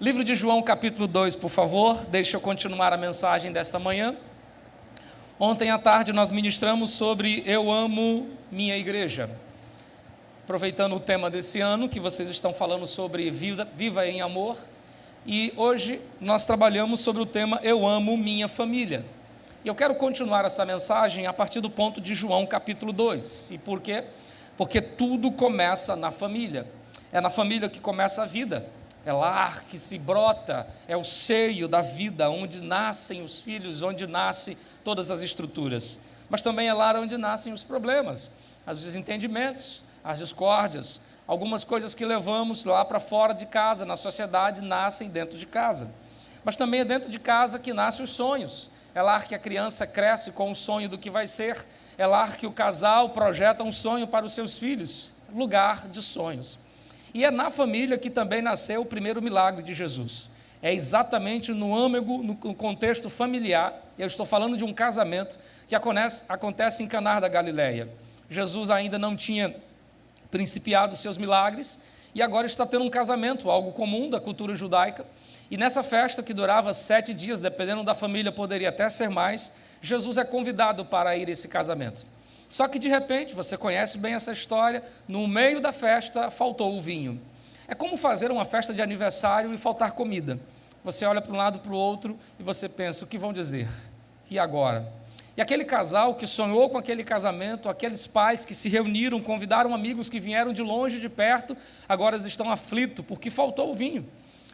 Livro de João, capítulo 2, por favor, deixa eu continuar a mensagem desta manhã. Ontem à tarde nós ministramos sobre Eu Amo Minha Igreja. Aproveitando o tema desse ano, que vocês estão falando sobre Viva em Amor, e hoje nós trabalhamos sobre o tema Eu Amo Minha Família. E eu quero continuar essa mensagem a partir do ponto de João, capítulo 2. E por quê? Porque tudo começa na família. É na família que começa a vida. É lá que se brota, é o seio da vida, onde nascem os filhos, onde nascem todas as estruturas. Mas também é lá onde nascem os problemas, os desentendimentos, as discórdias. Algumas coisas que levamos lá para fora de casa, na sociedade, nascem dentro de casa. Mas também é dentro de casa que nascem os sonhos. É lá que a criança cresce com o sonho do que vai ser. É lá que o casal projeta um sonho para os seus filhos, lugar de sonhos. E é na família que também nasceu o primeiro milagre de Jesus. É exatamente no âmago, no contexto familiar. Eu estou falando de um casamento que acontece em Caná da Galileia. Jesus ainda não tinha principiado os seus milagres e agora está tendo um casamento, algo comum da cultura judaica. E nessa festa, que durava 7 dias, dependendo da família, poderia até ser mais, Jesus é convidado para ir a esse casamento. Só que, de repente, você conhece bem essa história, no meio da festa faltou o vinho. É como fazer uma festa de aniversário e faltar comida. Você olha para um lado e para o outro e você pensa, o que vão dizer? E agora? E aquele casal que sonhou com aquele casamento, aqueles pais que se reuniram, convidaram amigos que vieram de longe e de perto, agora eles estão aflitos porque faltou o vinho.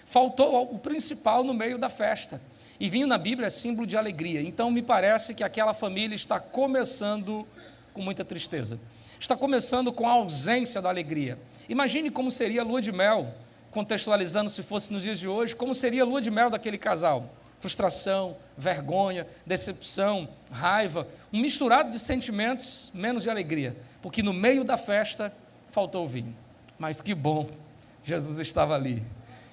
Faltou o principal no meio da festa. E vinho na Bíblia é símbolo de alegria. Então, me parece que aquela família está começando com muita tristeza. Está começando com a ausência da alegria. Imagine como seria a lua de mel, contextualizando se fosse nos dias de hoje, como seria a lua de mel daquele casal. Frustração, vergonha, decepção, raiva, um misturado de sentimentos, menos de alegria, porque no meio da festa faltou o vinho. Mas que bom, Jesus estava ali.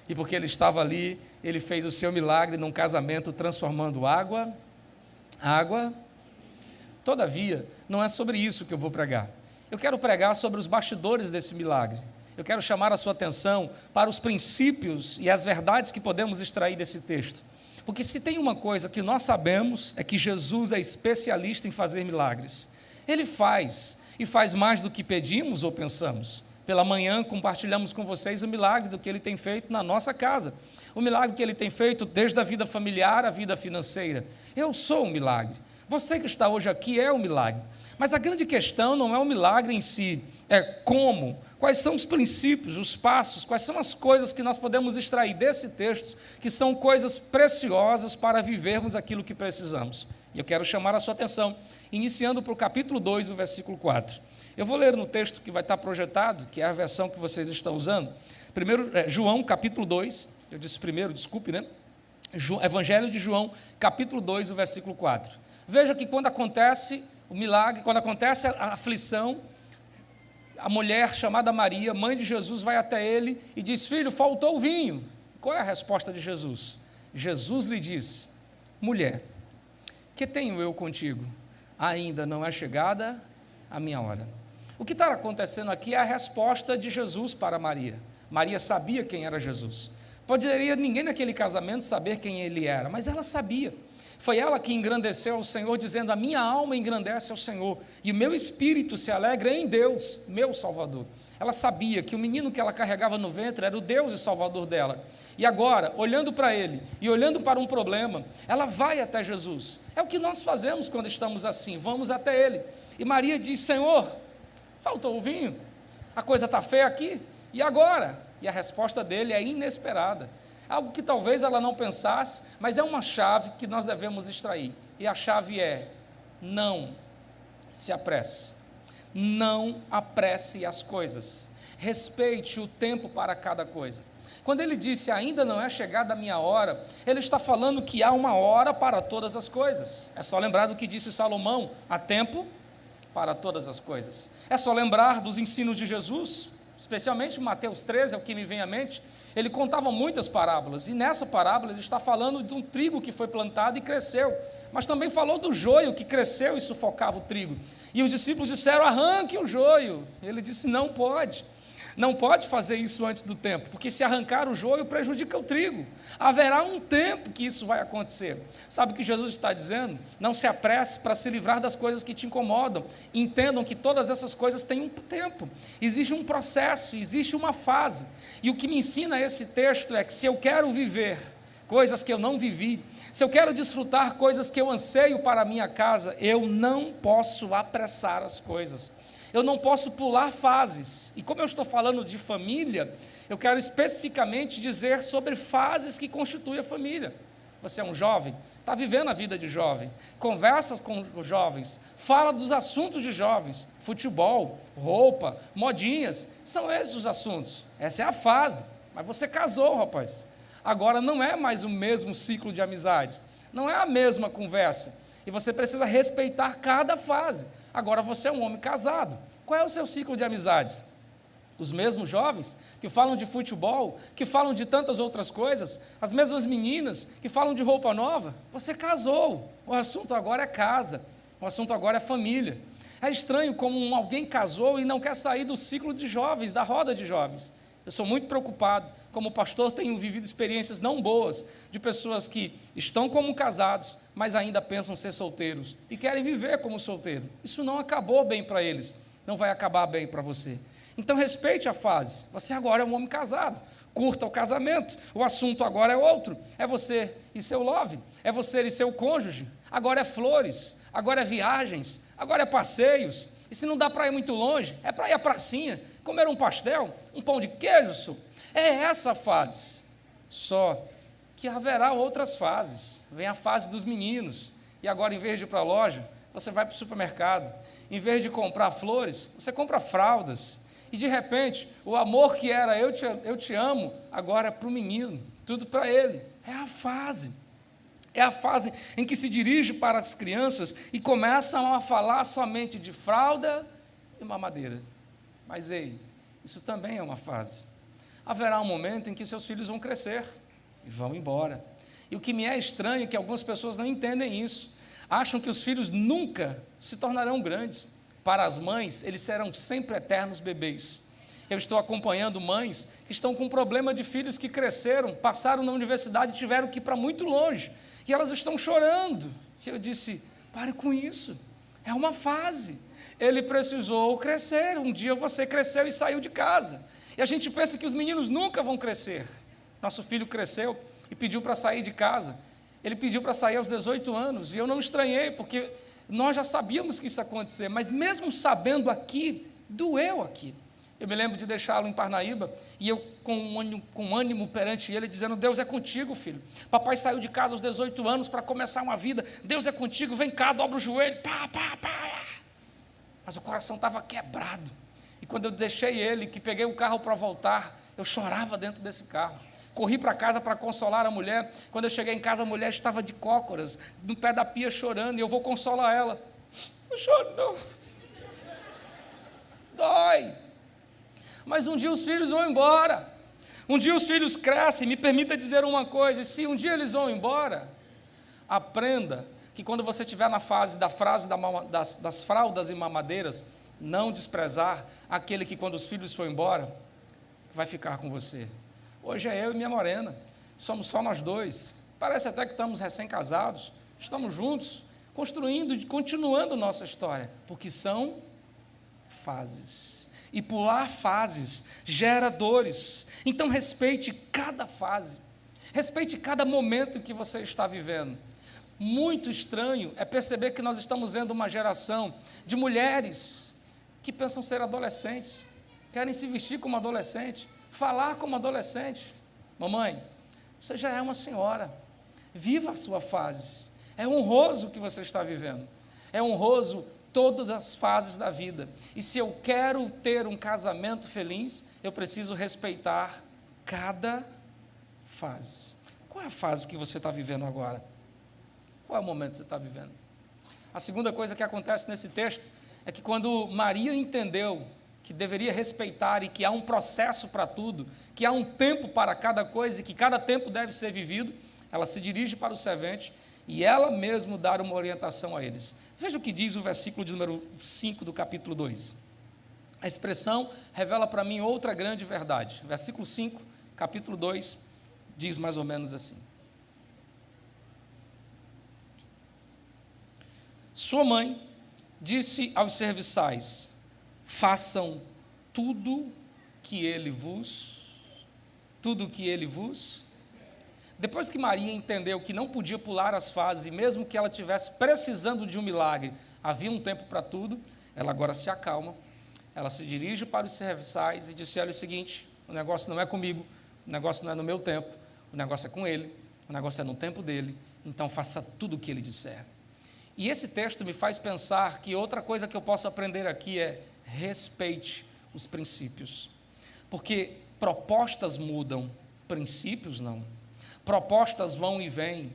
E porque ele estava ali, ele fez o seu milagre num casamento, transformando água. Todavia, não é sobre isso que eu vou pregar. Eu quero pregar sobre os bastidores desse milagre. Eu quero chamar a sua atenção para os princípios e as verdades que podemos extrair desse texto. Porque se tem uma coisa que nós sabemos, é que Jesus é especialista em fazer milagres. Ele faz, e faz mais do que pedimos ou pensamos. Pela manhã compartilhamos com vocês o milagre do que Ele tem feito na nossa casa. O milagre que Ele tem feito desde a vida familiar à vida financeira. Eu sou um milagre. Você que está hoje aqui é um milagre. Mas a grande questão não é o milagre em si, é como, quais são os princípios, os passos, quais são as coisas que nós podemos extrair desse texto, que são coisas preciosas para vivermos aquilo que precisamos. E eu quero chamar a sua atenção, iniciando para o capítulo 2, o versículo 4. Eu vou ler no texto que vai estar projetado, que é a versão que vocês estão usando. Primeiro, João, capítulo 2, eu disse primeiro, desculpe, né? Evangelho de João, capítulo 2, o versículo 4. Veja que quando acontece o milagre, quando acontece a aflição, a mulher chamada Maria, mãe de Jesus, vai até ele e diz, filho, faltou o vinho. Qual é a resposta de Jesus? Jesus lhe diz, mulher, que tenho eu contigo? Ainda não é chegada a minha hora. O que está acontecendo aqui é a resposta de Jesus para Maria. Maria sabia quem era Jesus. Poderia ninguém naquele casamento saber quem ele era, mas ela sabia. Foi ela que engrandeceu ao Senhor, dizendo, a minha alma engrandece ao Senhor, e o meu espírito se alegra em Deus, meu Salvador. Ela sabia que o menino que ela carregava no ventre era o Deus e Salvador dela. E agora, olhando para ele e olhando para um problema, ela vai até Jesus. É o que nós fazemos quando estamos assim, vamos até ele. E Maria diz, Senhor, faltou o vinho, a coisa está feia aqui, e agora? E a resposta dele é inesperada. Algo que talvez ela não pensasse, mas é uma chave que nós devemos extrair. E a chave é, não se apresse. Não apresse as coisas. Respeite o tempo para cada coisa. Quando ele disse, ainda não é chegada a minha hora, ele está falando que há uma hora para todas as coisas. É só lembrar do que disse Salomão, há tempo para todas as coisas. É só lembrar dos ensinos de Jesus, especialmente Mateus 13, é o que me vem à mente, ele contava muitas parábolas, e nessa parábola ele está falando de um trigo que foi plantado e cresceu, mas também falou do joio que cresceu e sufocava o trigo, e os discípulos disseram, arranque o joio, ele disse, não pode fazer isso antes do tempo, porque se arrancar o joio prejudica o trigo, haverá um tempo que isso vai acontecer. Sabe o que Jesus está dizendo? Não se apresse para se livrar das coisas que te incomodam, entendam que todas essas coisas têm um tempo, existe um processo, existe uma fase, e o que me ensina esse texto é que se eu quero viver coisas que eu não vivi, se eu quero desfrutar coisas que eu anseio para a minha casa, eu não posso apressar as coisas. Eu não posso pular fases, e como eu estou falando de família, eu quero especificamente dizer sobre fases que constituem a família. Você é um jovem, está vivendo a vida de jovem, conversa com os jovens, fala dos assuntos de jovens, futebol, roupa, modinhas, são esses os assuntos, essa é a fase, mas você casou, rapaz, agora não é mais o mesmo ciclo de amizades, não é a mesma conversa, e você precisa respeitar cada fase. Agora você é um homem casado. Qual é o seu ciclo de amizades? Os mesmos jovens que falam de futebol, que falam de tantas outras coisas, as mesmas meninas que falam de roupa nova? Você casou. O assunto agora é casa. O assunto agora é família. É estranho como alguém casou e não quer sair do ciclo de jovens, da roda de jovens. Eu sou muito preocupado. Como pastor, tenho vivido experiências não boas de pessoas que estão como casados, mas ainda pensam ser solteiros e querem viver como solteiro. Isso não acabou bem para eles, não vai acabar bem para você. Então respeite a fase, você agora é um homem casado, curta o casamento, o assunto agora é outro, é você e seu love, é você e seu cônjuge, agora é flores, agora é viagens, agora é passeios, e se não dá para ir muito longe, é para ir à pracinha, comer um pastel, um pão de queijo, é essa fase, só que haverá outras fases, vem a fase dos meninos, e agora em vez de ir para a loja, você vai para o supermercado, em vez de comprar flores, você compra fraldas, e de repente, o amor que era eu te amo, agora é para o menino, tudo para ele, é a fase em que se dirige para as crianças e começam a falar somente de fralda e mamadeira, mas ei, isso também é uma fase, haverá um momento em que seus filhos vão crescer, e vão embora, e o que me é estranho é que algumas pessoas não entendem isso, acham que os filhos nunca se tornarão grandes, para as mães, eles serão sempre eternos bebês. Eu estou acompanhando mães que estão com problema de filhos que cresceram, passaram na universidade e tiveram que ir para muito longe, e elas estão chorando. E eu disse, pare com isso, é uma fase, ele precisou crescer, um dia você cresceu e saiu de casa, e a gente pensa que os meninos nunca vão crescer. Nosso filho cresceu e pediu para sair de casa, ele pediu para sair aos 18 anos, e eu não estranhei, porque nós já sabíamos que isso ia acontecer, mas mesmo sabendo aqui, doeu aqui. Eu me lembro de deixá-lo em Parnaíba, e eu com ânimo perante ele, dizendo, Deus é contigo, filho, papai saiu de casa aos 18 anos para começar uma vida, Deus é contigo, vem cá, dobra o joelho, pá. Mas o coração estava quebrado, e quando eu deixei ele, que peguei o carro para voltar, eu chorava dentro desse carro, corri para casa para consolar a mulher, quando eu cheguei em casa, a mulher estava de cócoras, no pé da pia chorando, e eu vou consolar ela, não choro não, dói, mas um dia os filhos vão embora, um dia os filhos crescem, me permita dizer uma coisa, se um dia eles vão embora, aprenda que quando você estiver na fase das fraldas e mamadeiras, não desprezar aquele que quando os filhos forem embora, vai ficar com você. Hoje é eu e minha morena, somos só nós dois, parece até que estamos recém-casados, estamos juntos, construindo e continuando nossa história, porque são fases, e pular fases gera dores, então respeite cada fase, respeite cada momento em que você está vivendo. Muito estranho é perceber que nós estamos vendo uma geração de mulheres que pensam ser adolescentes, querem se vestir como adolescente, falar como adolescente. Mamãe, você já é uma senhora, viva a sua fase, é honroso o que você está vivendo, é honroso todas as fases da vida, e se eu quero ter um casamento feliz, eu preciso respeitar cada fase. Qual é a fase que você está vivendo agora? Qual é o momento que você está vivendo? A segunda coisa que acontece nesse texto é que quando Maria entendeu que deveria respeitar e que há um processo para tudo, que há um tempo para cada coisa e que cada tempo deve ser vivido, ela se dirige para o servente e ela mesmo dá uma orientação a eles. Veja o que diz o versículo de número 5 do capítulo 2. A expressão revela para mim outra grande verdade. Versículo 5, capítulo 2, diz mais ou menos assim: sua mãe disse aos serviçais: façam tudo que ele vos. Depois que Maria entendeu que não podia pular as fases, e mesmo que ela estivesse precisando de um milagre, havia um tempo para tudo, ela agora se acalma, ela se dirige para os serviçais e disse: olha, o seguinte, o negócio não é comigo, o negócio não é no meu tempo, o negócio é com ele, o negócio é no tempo dele, então faça tudo o que ele disser. E esse texto me faz pensar que outra coisa que eu posso aprender aqui é: respeite os princípios, porque propostas mudam, princípios não. Propostas vão e vêm,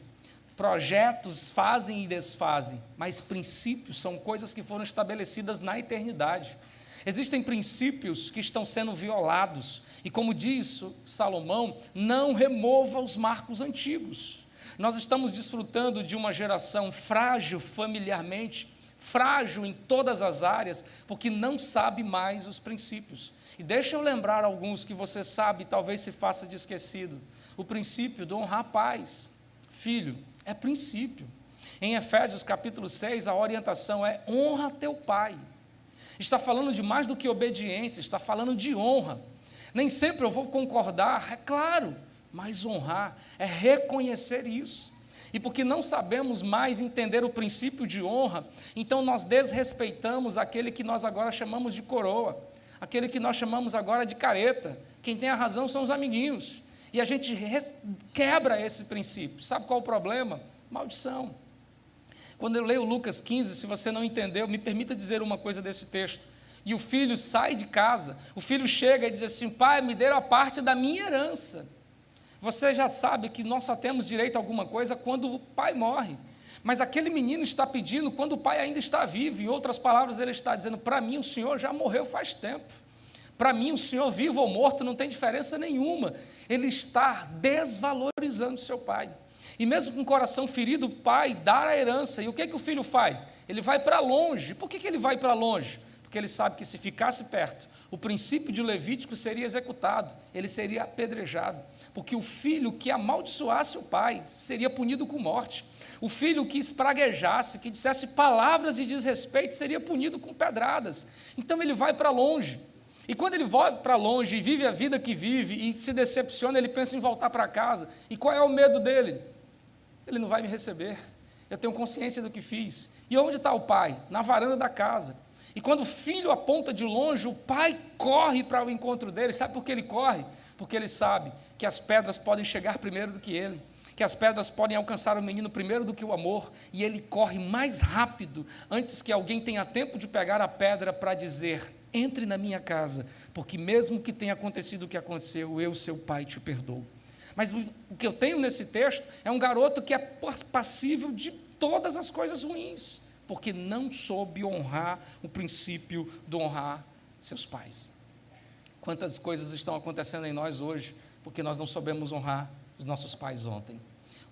projetos fazem e desfazem, mas princípios são coisas que foram estabelecidas na eternidade. Existem princípios que estão sendo violados, e como diz Salomão, não remova os marcos antigos. Nós estamos desfrutando de uma geração frágil familiarmente, frágil em todas as áreas, porque não sabe mais os princípios. E deixa eu lembrar alguns que você sabe, talvez se faça de esquecido. O princípio de honrar pais, filho, é princípio. Em Efésios capítulo 6, a orientação é: honra teu pai. Está falando de mais do que obediência, está falando de honra. Nem sempre eu vou concordar, é claro, mas honrar é reconhecer isso. E porque não sabemos mais entender o princípio de honra, então nós desrespeitamos aquele que nós agora chamamos de coroa, aquele que nós chamamos agora de careta. Quem tem a razão são os amiguinhos. E a gente quebra esse princípio. Sabe qual é o problema? Maldição. Quando eu leio Lucas 15, se você não entendeu, me permita dizer uma coisa desse texto. E o filho sai de casa, o filho chega e diz assim: pai, me dê a parte da minha herança. Você já sabe que nós só temos direito a alguma coisa quando o pai morre. Mas aquele menino está pedindo quando o pai ainda está vivo. Em outras palavras, ele está dizendo: para mim o senhor já morreu faz tempo. Para mim o senhor vivo ou morto não tem diferença nenhuma. Ele está desvalorizando seu pai. E mesmo com o coração ferido, o pai dá a herança. E o que o filho faz? Ele vai para longe. Por que ele vai para longe? Porque ele sabe que se ficasse perto, o princípio de Levítico seria executado, ele seria apedrejado. Porque o filho que amaldiçoasse o pai seria punido com morte. O filho que espraguejasse, que dissesse palavras de desrespeito, seria punido com pedradas. Então ele vai para longe. E quando ele vai para longe e vive a vida que vive e se decepciona, ele pensa em voltar para casa. E qual é o medo dele? Ele não vai me receber. Eu tenho consciência do que fiz. E onde está o pai? Na varanda da casa. E quando o filho aponta de longe, o pai corre para o encontro dele. Sabe por que ele corre? Porque ele sabe que as pedras podem chegar primeiro do que ele, que as pedras podem alcançar o menino primeiro do que o amor, e ele corre mais rápido, antes que alguém tenha tempo de pegar a pedra para dizer: entre na minha casa, porque mesmo que tenha acontecido o que aconteceu, eu, seu pai, te perdoo. Mas o que eu tenho nesse texto é um garoto que é passível de todas as coisas ruins, porque não soube honrar o princípio de honrar seus pais. Quantas coisas estão acontecendo em nós hoje, porque nós não soubemos honrar os nossos pais ontem.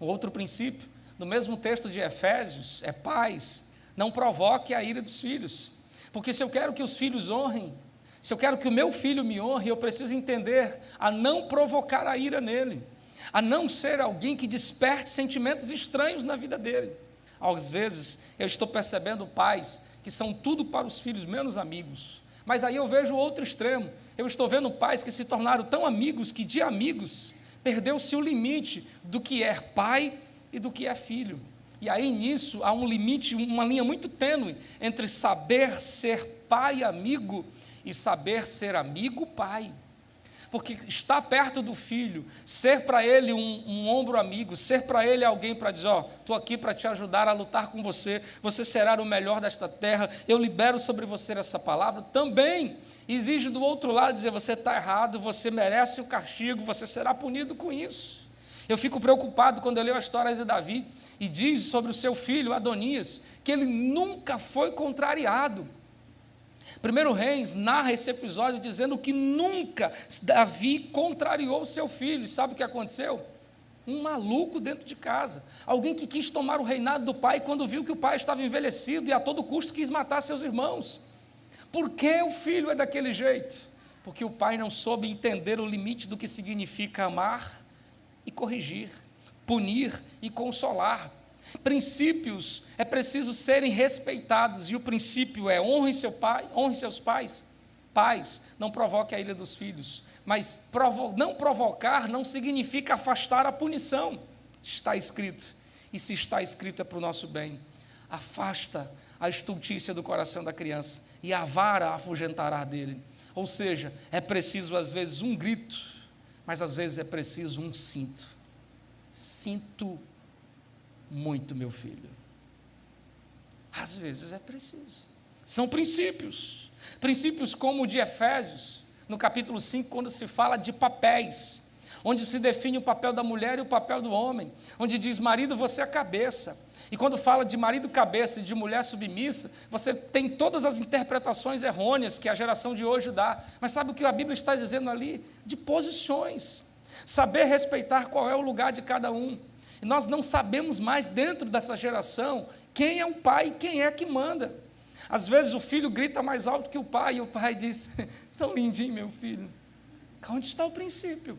Um outro princípio, no mesmo texto de Efésios, é: pais, não provoque a ira dos filhos, porque se eu quero que os filhos honrem, se eu quero que o meu filho me honre, eu preciso entender a não provocar a ira nele, a não ser alguém que desperte sentimentos estranhos na vida dele. Às vezes, eu estou percebendo pais que são tudo para os filhos menos amigos, mas aí eu vejo o outro extremo. Eu estou vendo pais que se tornaram tão amigos que de amigos perdeu-se o limite do que é pai e do que é filho. E aí nisso há um limite, uma linha muito tênue entre saber ser pai amigo e saber ser amigo pai. Porque estar perto do filho, ser para ele um ombro amigo, ser para ele alguém para dizer: ó, estou aqui para te ajudar a lutar com você, você será o melhor desta terra, eu libero sobre você essa palavra, também exige do outro lado dizer: você está errado, você merece o castigo, você será punido com isso. Eu fico preocupado quando eu leio a história de Davi e diz sobre o seu filho Adonias que ele nunca foi contrariado. 1 Reis narra esse episódio dizendo que nunca Davi contrariou seu filho. E sabe o que aconteceu? Um maluco dentro de casa, alguém que quis tomar o reinado do pai quando viu que o pai estava envelhecido e a todo custo quis matar seus irmãos. Por que o filho é daquele jeito? Porque o pai não soube entender o limite do que significa amar e corrigir, punir e consolar. Princípios é preciso serem respeitados, e o princípio é honre seu pai, honre seus pais. Pais, não provoque a ira dos filhos, mas não provocar não significa afastar a punição. Está escrito, e se está escrito é para o nosso bem. Afasta a estultícia do coração da criança, e a vara afugentará dele. Ou seja, é preciso às vezes um grito, mas às vezes é preciso um cinto. Sinto muito, meu filho. Às vezes é preciso. São princípios. Princípios como o de Efésios, no capítulo 5, quando se fala de papéis, onde se define o papel da mulher e o papel do homem, onde diz, marido, você é a cabeça. E quando fala de marido cabeça e de mulher submissa, você tem todas as interpretações errôneas que a geração de hoje dá. Mas sabe o que a Bíblia está dizendo ali? De posições. Saber respeitar qual é o lugar de cada um. E nós não sabemos mais, dentro dessa geração, quem é o pai e quem é que manda. Às vezes o filho grita mais alto que o pai, e o pai diz, tão lindinho, meu filho. Onde está o princípio?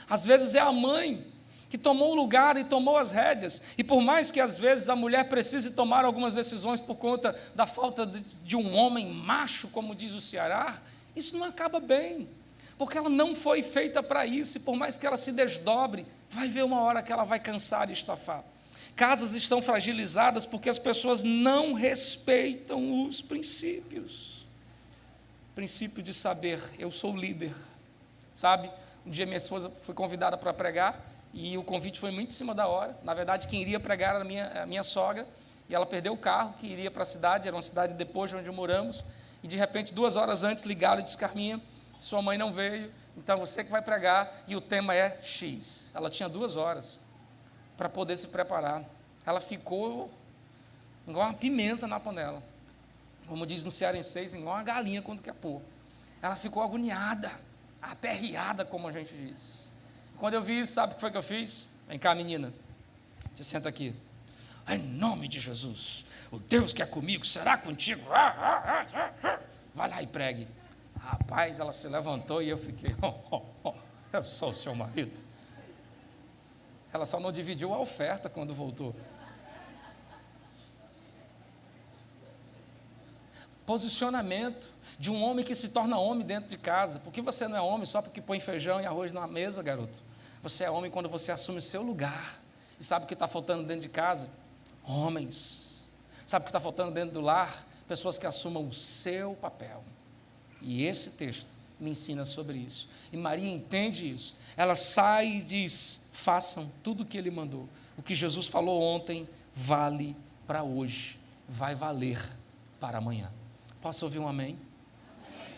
Às vezes é a mãe que tomou o lugar e tomou as rédeas, e por mais que às vezes a mulher precise tomar algumas decisões por conta da falta de um homem macho, como diz o Ceará, isso não acaba bem, porque ela não foi feita para isso, e por mais que ela se desdobre, vai ver uma hora que ela vai cansar e estafar. Casas estão fragilizadas porque as pessoas não respeitam os princípios. Princípio de saber, eu sou líder, sabe? Um dia minha esposa foi convidada para pregar, e o convite foi muito em cima da hora. Na verdade, quem iria pregar era a minha sogra, e ela perdeu o carro, que iria para a cidade, era uma cidade depois de onde moramos, e de repente, 2 horas antes, ligaram e disse, Carminha, sua mãe não veio, então você que vai pregar, e o tema é X. Ela tinha 2 horas para poder se preparar. Ela ficou igual uma pimenta na panela, como diz no cearense, igual uma galinha quando quer pôr. Ela ficou agoniada, aperreada, como a gente diz. Quando eu vi isso, sabe o que foi que eu fiz? Vem cá, menina, você senta aqui. Em nome de Jesus, o Deus que é comigo será contigo. Vai lá e pregue. Rapaz, ela se levantou e eu fiquei, eu sou o seu marido. Ela só não dividiu a oferta quando voltou. Posicionamento de um homem que se torna homem dentro de casa. Por que você não é homem só porque põe feijão e arroz na mesa, garoto? Você é homem quando você assume o seu lugar. E sabe o que está faltando dentro de casa? Homens. Sabe o que está faltando dentro do lar? Pessoas que assumam o seu papel. E esse texto me ensina sobre isso. E Maria entende isso. Ela sai e diz, façam tudo o que ele mandou. O que Jesus falou ontem vale para hoje. Vai valer para amanhã. Posso ouvir um amém? Amém?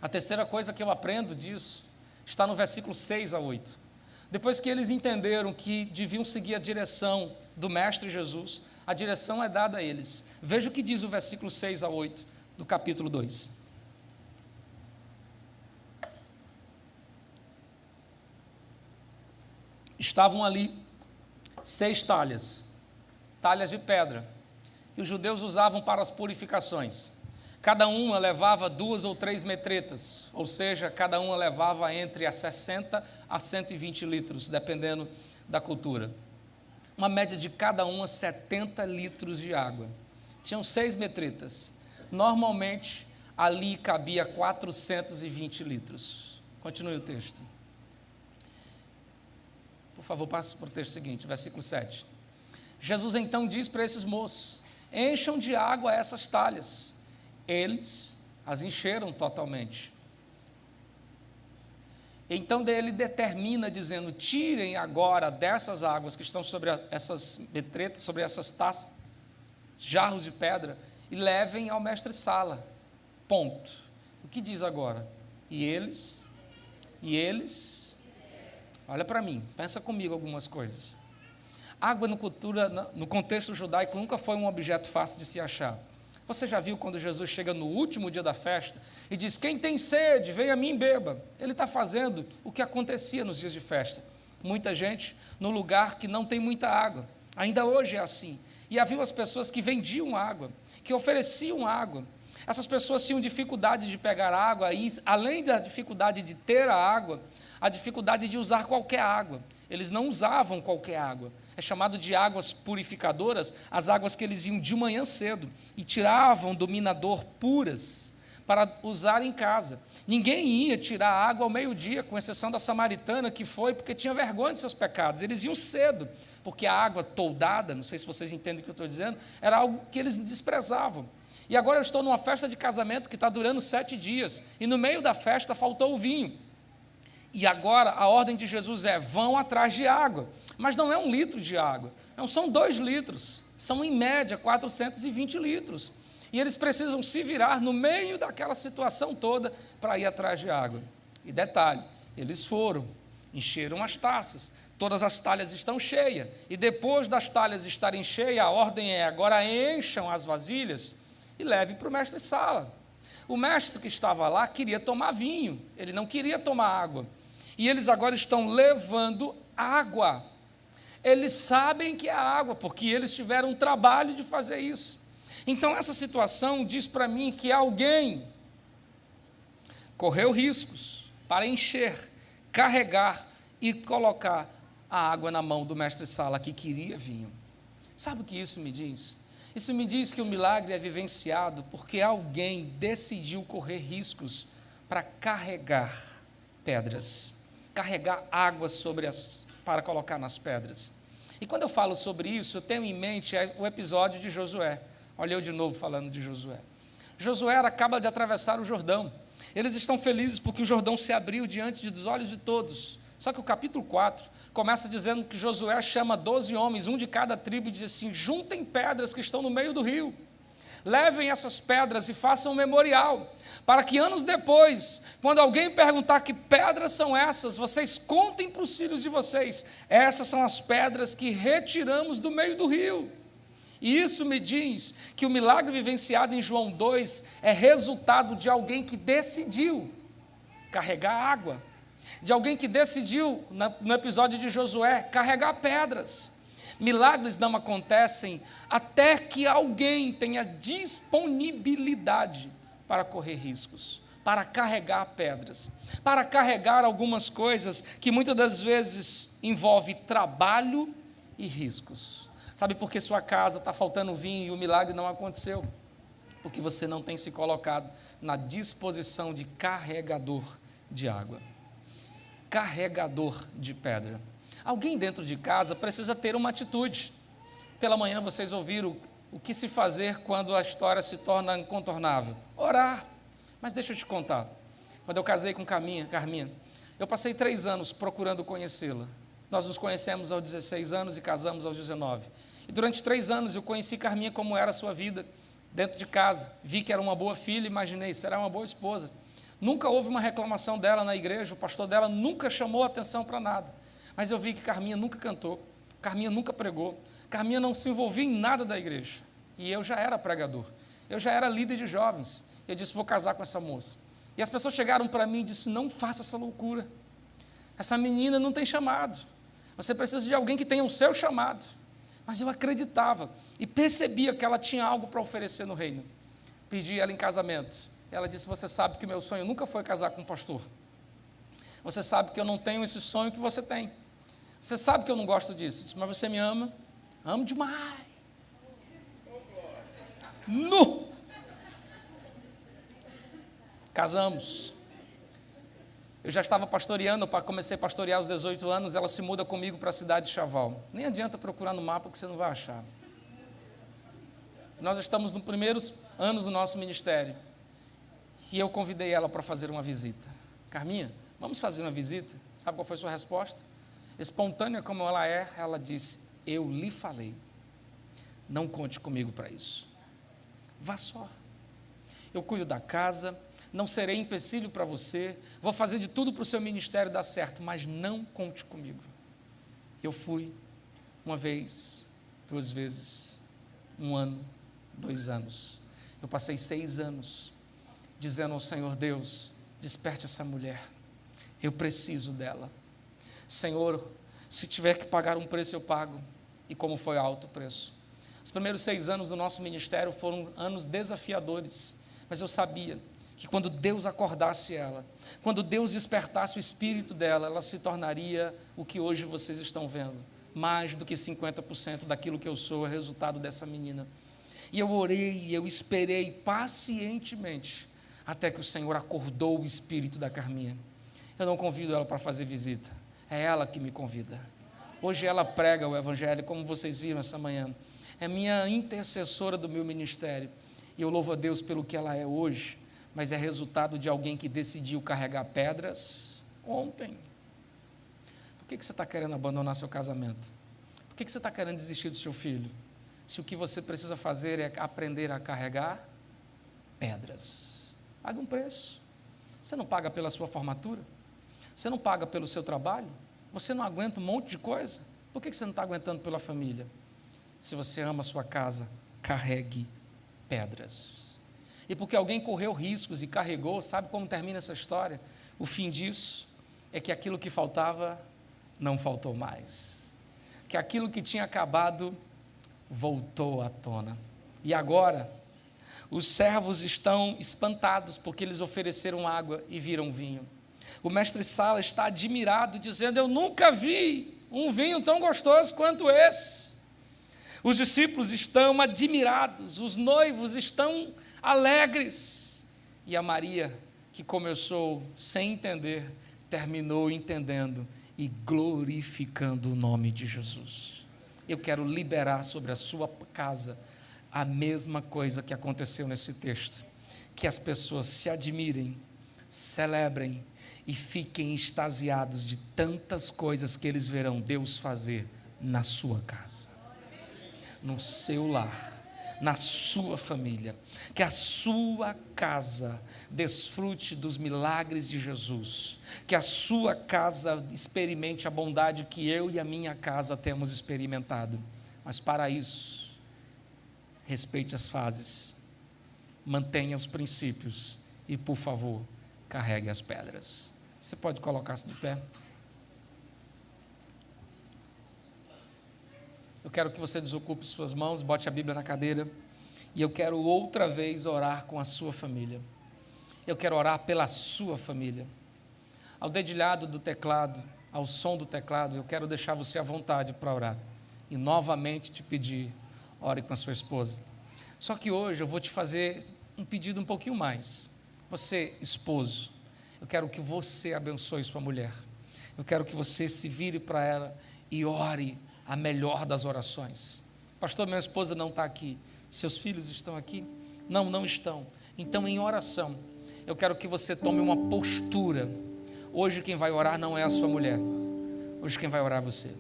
A terceira coisa que eu aprendo disso está no versículo 6 a 8. Depois que eles entenderam que deviam seguir a direção do Mestre Jesus, a direção é dada a eles. Veja o que diz o versículo 6 a 8 do capítulo 2. Estavam ali 6 talhas de pedra, que os judeus usavam para as purificações. Cada uma levava 2 ou 3 metretas, ou seja, cada uma levava entre 60 a 120 litros, dependendo da cultura. Uma média de cada uma 70 litros de água. Tinham 6 metretas. Normalmente, ali cabia 420 litros. Continue o texto. Por favor, passe para o texto seguinte, versículo 7. Jesus então diz para esses moços, encham de água essas talhas. Eles as encheram totalmente. Então ele determina, dizendo, tirem agora dessas águas que estão sobre essas metretas, sobre essas taças, jarros de pedra, e levem ao mestre-sala. Ponto. O que diz agora? E eles, olha para mim, pensa comigo algumas coisas. Água no contexto judaico nunca foi um objeto fácil de se achar. Você já viu quando Jesus chega no último dia da festa e diz: quem tem sede, venha a mim e beba? Ele está fazendo o que acontecia nos dias de festa. Muita gente no lugar que não tem muita água. Ainda hoje é assim. E havia as pessoas que vendiam água, que ofereciam água. Essas pessoas tinham dificuldade de pegar água e, além da dificuldade de ter a água, a dificuldade de usar qualquer água. Eles não usavam qualquer água. É chamado de águas purificadoras, as águas que eles iam de manhã cedo e tiravam do minador puras para usar em casa. Ninguém ia tirar água ao meio-dia, com exceção da samaritana, que foi porque tinha vergonha de seus pecados. Eles iam cedo, porque a água toldada, não sei se vocês entendem o que eu estou dizendo, era algo que eles desprezavam. E agora eu estou numa festa de casamento que está durando 7 dias, e no meio da festa faltou o vinho. E agora a ordem de Jesus é: vão atrás de água. Mas não é 1 litro de água, não são 2 litros, são em média 420 litros. E eles precisam se virar no meio daquela situação toda para ir atrás de água. E detalhe, eles foram, encheram as taças, todas as talhas estão cheias, e depois das talhas estarem cheias, a ordem é: agora encham as vasilhas e levem para o mestre-sala. O mestre que estava lá queria tomar vinho, ele não queria tomar água. E eles agora estão levando água. Eles sabem que é água, porque eles tiveram um trabalho de fazer isso. Então, essa situação diz para mim que alguém correu riscos para encher, carregar e colocar a água na mão do mestre-sala que queria vinho. Sabe o que isso me diz? Isso me diz que o milagre é vivenciado porque alguém decidiu correr riscos para carregar pedras, carregar água para colocar nas pedras. E quando eu falo sobre isso, eu tenho em mente o episódio de Josué. Olha eu de novo falando de Josué. Josué acaba de atravessar o Jordão. Eles estão felizes porque o Jordão se abriu diante dos olhos de todos. Só que o capítulo 4 começa dizendo que Josué chama 12 homens, um de cada tribo, e diz assim: juntem pedras que estão no meio do rio. Levem essas pedras e façam um memorial, para que anos depois, quando alguém perguntar que pedras são essas, vocês contem para os filhos de vocês: essas são as pedras que retiramos do meio do rio. E isso me diz que o milagre vivenciado em João 2 é resultado de alguém que decidiu carregar água, de alguém que decidiu, no episódio de Josué, carregar pedras. Milagres não acontecem até que alguém tenha disponibilidade para correr riscos, para carregar pedras, para carregar algumas coisas que muitas das vezes envolve trabalho e riscos. Sabe por que sua casa está faltando vinho e o milagre não aconteceu? Porque você não tem se colocado na disposição de carregador de água, carregador de pedra. Alguém dentro de casa precisa ter uma atitude. Pela manhã vocês ouviram o que se fazer quando a história se torna incontornável: orar. Mas deixa eu te contar, quando eu casei com Carminha, eu passei 3 anos procurando conhecê-la. Nós nos conhecemos aos 16 anos e casamos aos 19. E durante 3 anos eu conheci Carminha como era a sua vida dentro de casa. Vi que era uma boa filha, imaginei, será uma boa esposa. Nunca houve uma reclamação dela na igreja, o pastor dela nunca chamou atenção para nada. Mas eu vi que Carminha nunca cantou, Carminha nunca pregou, Carminha não se envolvia em nada da igreja. E eu já era pregador, eu já era líder de jovens. Eu disse: vou casar com essa moça. E as pessoas chegaram para mim e disseram: não faça essa loucura, essa menina não tem chamado, você precisa de alguém que tenha o seu chamado. Mas eu acreditava e percebia que ela tinha algo para oferecer no reino. Pedi ela em casamento. Ela disse: você sabe que meu sonho nunca foi casar com um pastor, você sabe que eu não tenho esse sonho que você tem, você sabe que eu não gosto disso. Eu disse: mas você me ama? Amo demais. Nu! Casamos. Eu já estava pastoreando, comecei a pastorear aos 18 anos, ela se muda comigo para a cidade de Chaval. Nem adianta procurar no mapa que você não vai achar. Nós estamos nos primeiros anos do nosso ministério. E eu convidei ela para fazer uma visita. Carminha, vamos fazer uma visita? Sabe qual foi a sua resposta? Espontânea como ela é, ela disse: eu lhe falei, não conte comigo para isso. Vá só. Eu cuido da casa, não serei empecilho para você, vou fazer de tudo para o seu ministério dar certo, mas não conte comigo. Eu fui 1 vez, 2 vezes, 1 ano, 2 anos. Eu passei 6 anos dizendo ao Senhor: Deus, desperte essa mulher, eu preciso dela. Senhor, se tiver que pagar um preço, eu pago. E como foi alto o preço. Os primeiros 6 anos do nosso ministério foram anos desafiadores, mas eu sabia que quando Deus acordasse ela, quando Deus despertasse o espírito dela, ela se tornaria o que hoje vocês estão vendo. Mais do que 50% daquilo que eu sou é resultado dessa menina. E eu orei, eu esperei pacientemente, até que o Senhor acordou o espírito da Carminha. Eu não convido ela para fazer visita, é ela que me convida. Hoje ela prega o Evangelho, como vocês viram essa manhã. É minha intercessora do meu ministério. E eu louvo a Deus pelo que ela é hoje, mas é resultado de alguém que decidiu carregar pedras ontem. Por que você está querendo abandonar seu casamento? Por que você está querendo desistir do seu filho? Se o que você precisa fazer é aprender a carregar pedras. Paga um preço. Você não paga pela sua formatura? Você não paga pelo seu trabalho? Você não aguenta um monte de coisa? Por que você não está aguentando pela família? Se você ama a sua casa, carregue pedras. E porque alguém correu riscos e carregou, sabe como termina essa história? O fim disso é que aquilo que faltava, não faltou mais. Que aquilo que tinha acabado, voltou à tona. E agora, os servos estão espantados, porque eles ofereceram água e viram vinho. O mestre Sala está admirado, dizendo: eu nunca vi um vinho tão gostoso quanto esse. Os discípulos estão admirados, os noivos estão alegres. E a Maria, que começou sem entender, terminou entendendo e glorificando o nome de Jesus. Eu quero liberar sobre a sua casa a mesma coisa que aconteceu nesse texto. Que as pessoas se admirem, celebrem e fiquem extasiados de tantas coisas que eles verão Deus fazer na sua casa, no seu lar, na sua família. Que a sua casa desfrute dos milagres de Jesus. Que a sua casa experimente a bondade que eu e a minha casa temos experimentado. Mas para isso, respeite as fases, mantenha os princípios e, por favor, carregue as pedras. Você pode colocar-se de pé? Eu quero que você desocupe suas mãos, bote a Bíblia na cadeira, e eu quero outra vez orar com a sua família. Eu quero orar pela sua família. Ao dedilhado do teclado, ao som do teclado, eu quero deixar você à vontade para orar. E novamente te pedir, ore com a sua esposa. Só que hoje eu vou te fazer um pedido um pouquinho mais. Você, esposo, eu quero que você abençoe sua mulher. Eu quero que você se vire para ela e ore a melhor das orações. Pastor, minha esposa não está aqui. Seus filhos estão aqui? Não, não estão. Então, em oração, eu quero que você tome uma postura. Hoje quem vai orar não é a sua mulher. Hoje quem vai orar é você.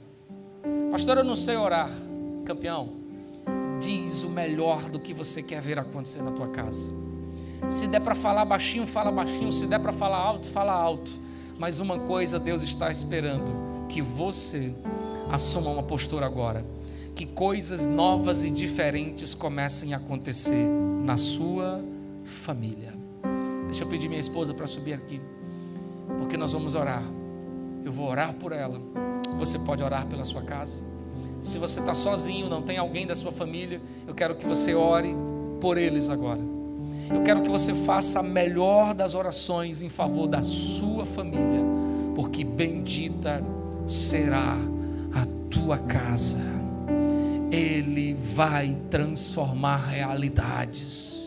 Pastor, eu não sei orar. Campeão, diz o melhor do que você quer ver acontecer na tua casa. Se der para falar baixinho, fala baixinho. Se der para falar alto, fala alto. Mas uma coisa Deus está esperando, que você assuma uma postura agora. Que coisas novas e diferentes comecem a acontecer na sua família. Deixa eu pedir minha esposa para subir aqui, porque nós vamos orar. Eu vou orar por ela. Você pode orar pela sua casa. Se você está sozinho, não tem alguém da sua família, eu quero que você ore por eles agora. Eu quero que você faça a melhor das orações em favor da sua família, porque bendita será a tua casa. Ele vai transformar realidades.